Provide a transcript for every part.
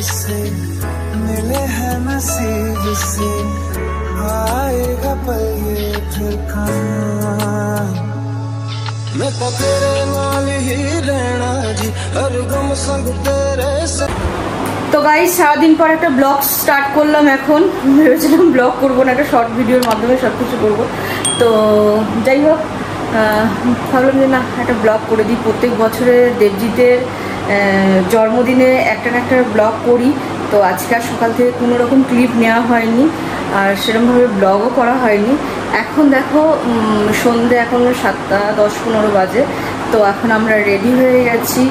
से मिले हैं नसीब से आएगा पल ये फिर कहाँ मैं तो तेरे नाल ही रहना जी हर गम संग तेरे से। তো গাইস সারাদিন পর একটা ব্লগ স্টার্ট করলাম। এখন ভেবেছিলাম ব্লগ করবো না, একটা শর্ট ভিডিওর মাধ্যমে সব কিছু করবো। তো যাই হোক ভাবলাম যে না একটা ব্লগ করে দিই। প্রত্যেক বছরে দেবজিতের জন্মদিনে একটা না একটা ব্লগ করি। তো আজকে আর সকাল থেকে কোনো রকম ক্লিপ নেওয়া হয়নি আর সেরকমভাবে ব্লগও করা হয়নি। এখন দেখো সন্ধ্যে এখন 7টা 10-15 বাজে। তো এখন আমরা রেডি হয়ে গেছি,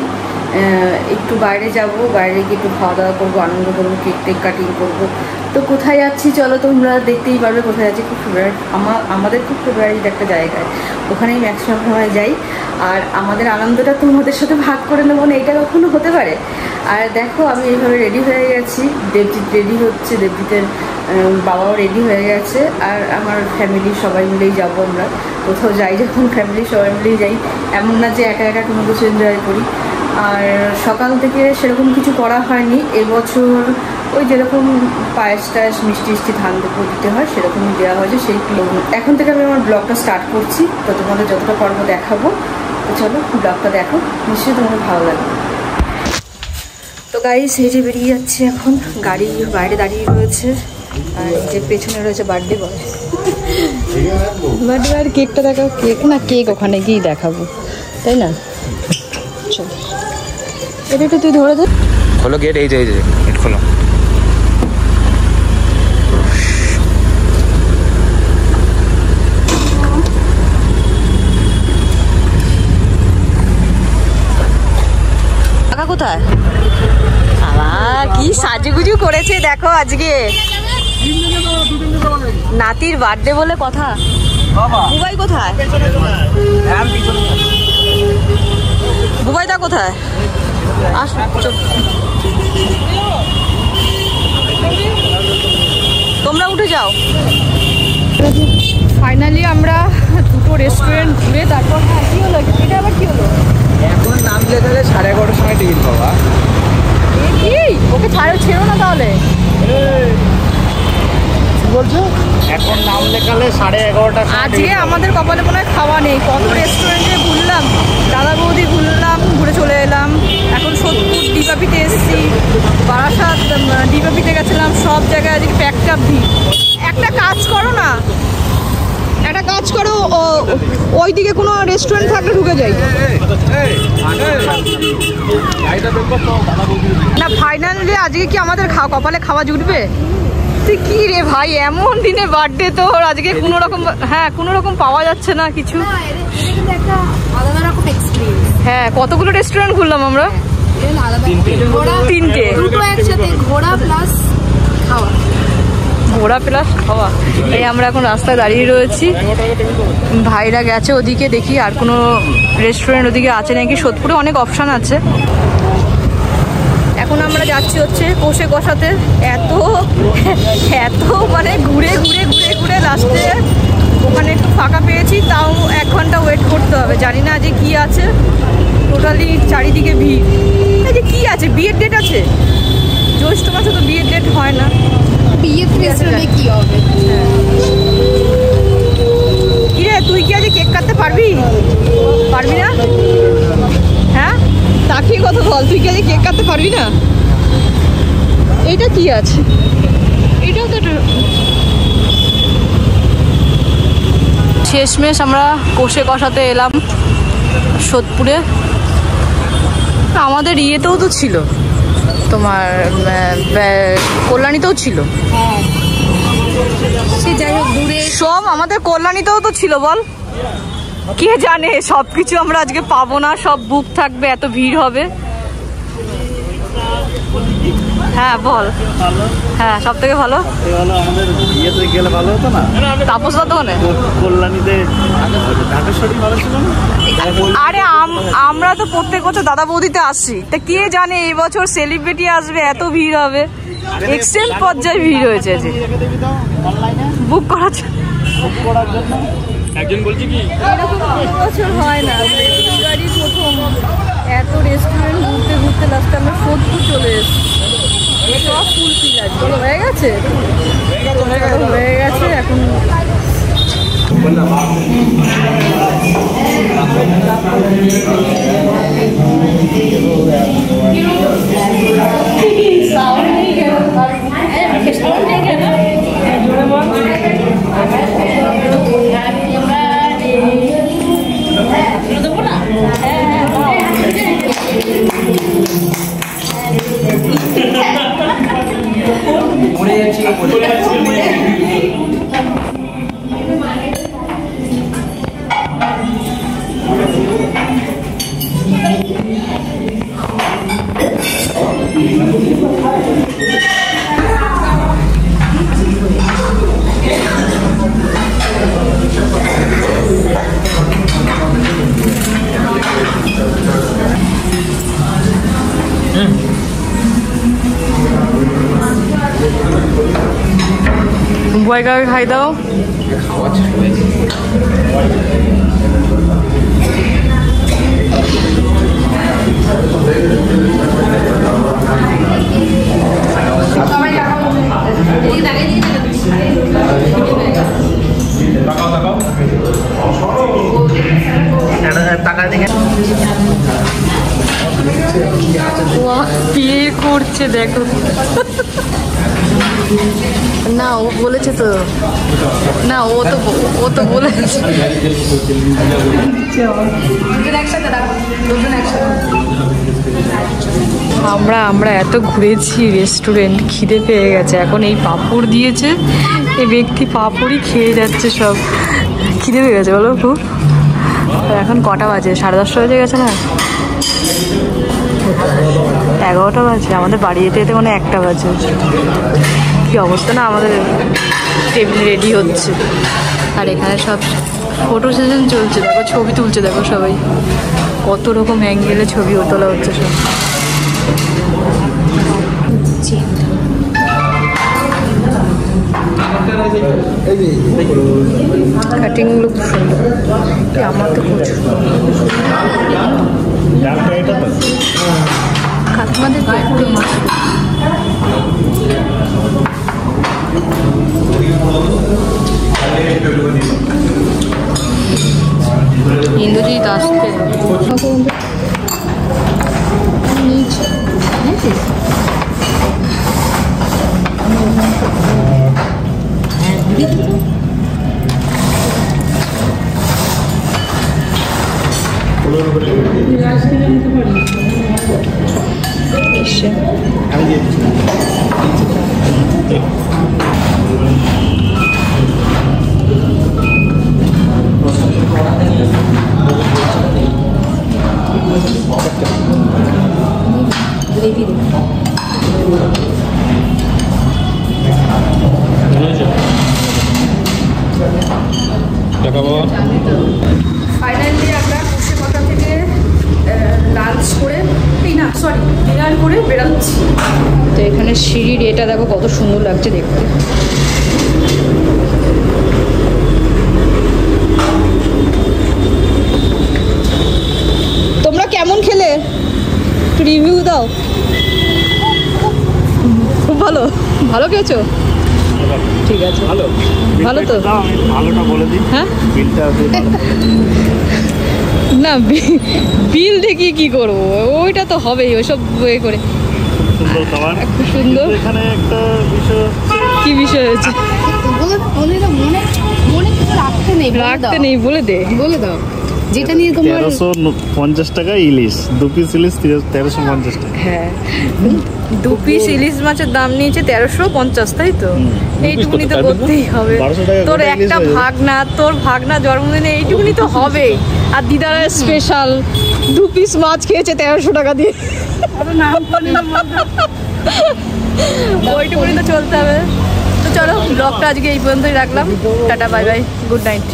একটু বাইরে যাব, বাইরে গিয়ে একটু খাওয়া দাওয়া করবো, আনন্দ করবো, কেক টেক কাটিং করবো। তো কোথায় যাচ্ছি চলো তোমরা দেখতেই পারবে কোথায় যাচ্ছি। খুব ফেভারিট আমাদের খুব ফেভারিট একটা জায়গায়, ওখানেই ম্যাক্সিমাম সময় যাই। আর আমাদের আনন্দটা তোমাদের সাথে ভাগ করে নেবো না, এটা কখনো হতে পারে। আর দেখো আমি এইভাবে রেডি হয়ে গেছি, দেবজিৎ রেডি হচ্ছে, দেবজিতের বাবাও রেডি হয়ে গেছে। আর আমার ফ্যামিলি সবাই মিলেই যাবো। আমরা কোথাও যাই যখন ফ্যামিলি সবাই মিলেই যাই, এমন না যে একা একা কোনো কিছু এনজয় করি। আর সকাল থেকে সেরকম কিছু করা হয়নি এবছর। ওই যেরকম পায়েস টায়েস মিষ্টি মিষ্টি ধান দিতে হয় সেরকমই দেওয়া হয়েছে। সেই এখন থেকে আমি আমার ব্লগটা স্টার্ট করছি। তো তোমাদের যতটা পর্ব দেখাবো, তো চলো ব্লগটা দেখো, নিশ্চয়ই তোমাদের ভালো লাগবে। তো গাইস এই যে বেরিয়ে যাচ্ছে, এখন গাড়ি বাইরে দাঁড়িয়ে রয়েছে। আর এই যে পেছনে রয়েছে বার্থডে বয়। বার্থডে বয়ের কেকটা দেখাও। কেক না, কেক ওখানে গিয়েই দেখাবো, তাই না? চল এটা একটু তুই ধরে দে। খোলো গেট, এই যে গেট খোলো। কাকা কোথায়? কি সাজুগুজু করেছে দেখো আজকে, নাতির বার্থডে বলে কথা। বুবাই কোথায়? বুবাইদা কোথায়? তোমরা উঠে যাও। ফাইনালি আমরা দুটো রেস্টুরেন্ট ঘুরে তারপর কি হলো, এটা আবার কি হলো? এখন নাম লেখালে 11:30 সময় টিকিট পাবা। কি ওকে ছেড়ো না তাহলে। বলছো এখন নাম লেখালে 11:30টা। আজকে আমাদের কপালে মনে হয় খাওয়া নেই। কত রেস্টুরেন্টে ঘুরলাম, দাদা বৌদি ঘুরলাম, ঘুরে চলে এলাম। এখন সোদপুর ডিবাপিতে এসেছি, বারাসাত ডিবাপিতে গেছিলাম, সব জায়গায় আজকে প্যাকটা ভিড়। একটা কাজ করো না, একটা কাজ করো, ওইদিকে কোনো রেস্টুরেন্ট থাকলে ঢুকে যাই না। ফাইনালি আজকে কি আমাদের কপালে খাওয়া জুটবে? তুই কি রে ভাই, এমন দিনে বার্থডে তোর আজকে কোনো রকম, হ্যাঁ কোনো রকম পাওয়া যাচ্ছে না কিছু। হ্যাঁ কতগুলো রেস্টুরেন্ট ঘুরলাম আমরা, তিনটে, ঘোরা প্লাস খাওয়া। এই আমরা এখন রাস্তায় দাঁড়িয়ে রয়েছি, ভাইরা গেছে ওদিকে, দেখি আর কোনো রেস্টুরেন্ট ওদিকে আছে নাকি। সোদপুরে অনেক অপশান আছে। এখন আমরা যাচ্ছি হচ্ছে কোষে কষাতে। এত মানে ঘুরে ঘুরে ঘুরে ঘুরে লাস্টে ওখানে একটু ফাঁকা পেয়েছি, তাও 1 ঘন্টা ওয়েট করতে হবে। জানি না যে কি আছে, টোটালি চারিদিকে ভিড়। এই যে কি আছে, বিয়ের ডেট আছে জ্যৈষ্ঠ মাসে, তো বিয়ের ডেট হয় না। বিয়ের রেস্টুরেন্টে কি হবে? কি রে তুই কি আজ কেক কাটতে পারবি না? হ্যাঁ তাকিয়ে কথা বল, তুই কি আজ কেক কাটতে পারবি না? এইটা কি আছে? এটাও তো শেষমেশ আমরা কোষে কষাতে এলাম সোদপুরে। আমাদের ইয়েতেও তো ছিল, তোমার কল্যাণীতেও ছিল। সে যাই হোক দূরে সব আমাদের কল্যাণীতেও তো ছিল। বল কে জানে, সব কিছু আমরা আজকে পাবো না, সব বুক থাকবে, এত ভিড় হবে। হ্যাঁ বল। হ্যাঁ সব থেকে ভালো আমাদের বিয়েতে গেলে ভালো হতো না? তাপসদার দোকানে কল্যাণীতে ঢাকেশ্বরী ভালো ছিল না? আরে আমরা তো প্রত্যেক বছর দাদা বৌদিতে আসছি, তা কে জানে এই বছর সেলিব্রিটি আসবে, এত ভিড় হবে। এক্সট্রিম পর্যায়ে ভিড় হয়েছে যে বুক করার জন্য। একজন বলছি কি এরকম বছর হয় না, প্রথম এত রেস্টুরেন্ট ঘুরতে ঘুরতে লাস্টে আমরা সোদপুর চলে এসেছি। সব ফুলফিল আছে। হয়ে গেছে হয়ে গেছে এখন। বয়কাকে খাই দাও। বিয়ে করছে দেখো না, ও বলেছে তো না, ও তো বলেছে। আমরা এত ঘুরেছি রেস্টুরেন্ট, খিদে পেয়ে গেছে। এখন এই পাঁপড় দিয়েছে, এই ব্যক্তি পাঁপড়ই খেয়ে যাচ্ছে সব। খিদে পেয়ে গেছে বলো খুব। এখন কটা বাজে? 10:30 বেজে গেছে না? 11টা বাজে। আমাদের বাড়ি যেতে যেতে মানে 1টা বাজে। কি অবস্থা না, আমাদের টেবিল রেডি হচ্ছে আর এখানে সব ফটো সেশন চলছে। দেখো ছবি তুলছে, দেখো সবাই কত রকম অ্যাঙ্গেলে ছবি তোলা হচ্ছে সব। কাটিংগুলো খুব সুন্দর, আমার তো প্রচুর কাকিমাদের তো একদম ইন্দ্রজিৎ আসতে ফাইনালি আমরা কুশিয়াপাতা থেকে লাঞ্চ করে ডিনার করে বেরোচ্ছি। তো এখানে সিঁড়ির এটা দেখো কত সুন্দর লাগছে দেখতে। তোমরা কেমন খেলে একটু রিভিউ দাও। খুব ভালো, ভালো খেয়েছো? ঠিক আছে, ভালো ভালো তো। ভালোটা বলে দিই। হ্যাঁ, বিলটা না, বিল দেখি কি করবো, ওইটা তো হবেই, ওইসব এ করে। সুন্দর খাবার, খুব সুন্দর। এখানে একটা বিষয়, কি বিষয় হয়েছে? রাখতে নেই, বলে দাও। যেটা নিয়ে তোমার 1350 টাকা ইলিশ, 2 পিস ইলিশ 1350 টাকা। হ্যাঁ, 2 পিস ইলিশ মাছের দাম নিয়েছে 1350, তাই তো? এইটুকুনি তো করতেই হবে। তোর একটা ভাগনা জন্মদিনে এইটুকুনি তো হবে। আর দিদার স্পেশাল 2 পিস মাছ খেয়েছে 1300 টাকা দিয়ে। ওইটুকুনি তো চলতে হবে। তো চলো, ব্লগটা আজকে এই পর্যন্তই রাখলাম। Tata, bye bye, good night.